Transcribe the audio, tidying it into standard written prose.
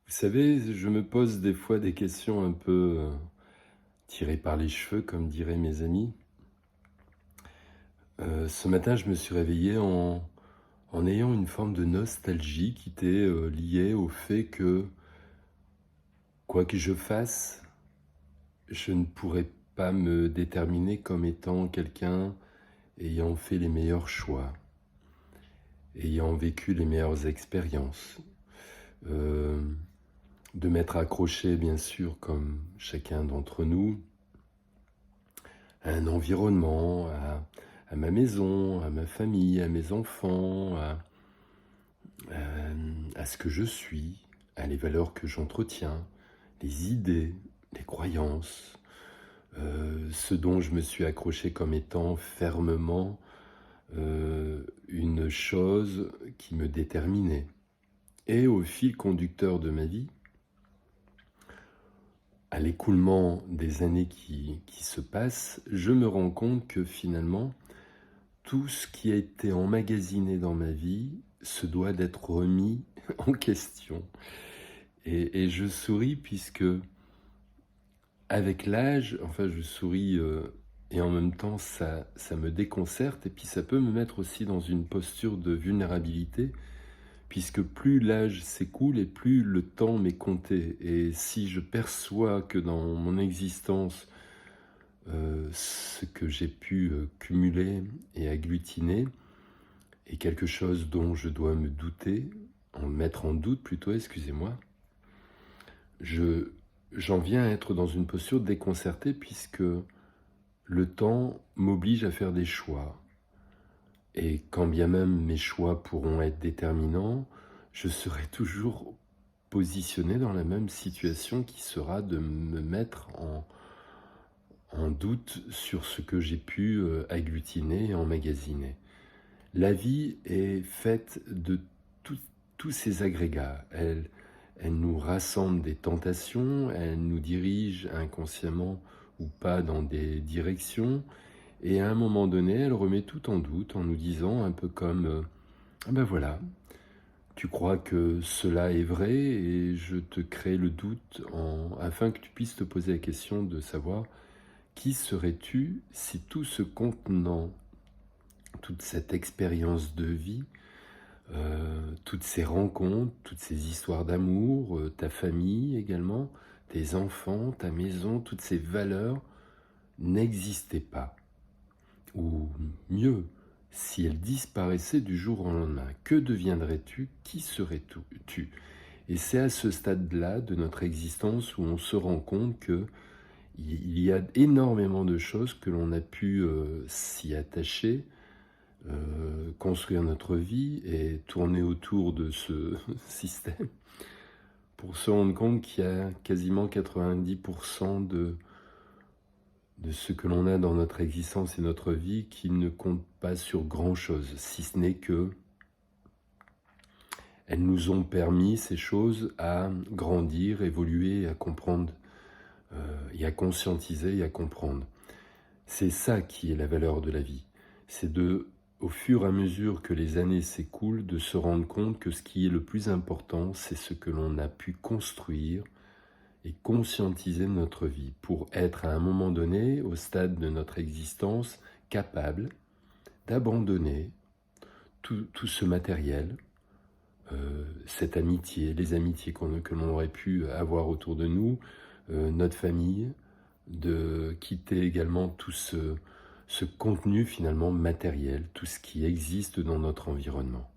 Vous savez, je me pose des fois des questions un peu tirées par les cheveux, comme diraient mes amis. Ce matin, je me suis réveillé en ayant une forme de nostalgie qui était liée au fait que, quoi que je fasse, je ne pourrais pas me déterminer comme étant quelqu'un ayant fait les meilleurs choix, ayant vécu les meilleures expériences. Euh, de m'être accroché, bien sûr, comme chacun d'entre nous, à un environnement, à ma maison, à ma famille, à mes enfants, à ce que je suis, à les valeurs que j'entretiens, les idées, les croyances, ce dont je me suis accroché comme étant fermement une chose qui me déterminait. Et au fil conducteur de ma vie, à l'écoulement des années qui se passent, je me rends compte que finalement, tout ce qui a été emmagasiné dans ma vie se doit d'être remis en question. Et je souris puisque, avec l'âge, enfin je souris et en même temps ça me déconcerte et puis ça peut me mettre aussi dans une posture de vulnérabilité puisque plus l'âge s'écoule et plus le temps m'est compté. Et si je perçois que dans mon existence, ce que j'ai pu cumuler et agglutiner, est quelque chose dont je dois me douter, en mettre en doute plutôt, excusez-moi, je, j'en viens à être dans une posture déconcertée puisque le temps m'oblige à faire des choix. Et quand bien même mes choix pourront être déterminants, je serai toujours positionné dans la même situation qui sera de me mettre en doute sur ce que j'ai pu agglutiner et emmagasiner. La vie est faite de tout- tous ces agrégats. Elle nous rassemble des tentations, elle nous dirige inconsciemment ou pas dans des directions, et à un moment donné, elle remet tout en doute en nous disant un peu comme ah ben voilà, tu crois que cela est vrai et je te crée le doute afin que tu puisses te poser la question de savoir qui serais-tu si tout ce contenant, toute cette expérience de vie, toutes ces rencontres, toutes ces histoires d'amour, ta famille également, tes enfants, ta maison, toutes ces valeurs n'existaient pas. Ou mieux, si elles disparaissaient du jour au lendemain, que deviendrais-tu? Qui serais-tu? Et c'est à ce stade-là de notre existence où on se rend compte que il y a énormément de choses que l'on a pu s'y attacher, construire notre vie et tourner autour de ce système pour se rendre compte qu'il y a quasiment 90% de ce que l'on a dans notre existence et notre vie qui ne compte pas sur grand-chose, si ce n'est que elles nous ont permis, ces choses, à grandir, évoluer, à comprendre, et à conscientiser et à comprendre. C'est ça qui est la valeur de la vie. C'est au fur et à mesure que les années s'écoulent, de se rendre compte que ce qui est le plus important, c'est ce que l'on a pu construire et conscientiser de notre vie pour être à un moment donné, au stade de notre existence, capable d'abandonner tout ce matériel, cette amitié, les amitiés que l'on aurait pu avoir autour de nous, notre famille, de quitter également tout ce contenu finalement matériel, tout ce qui existe dans notre environnement.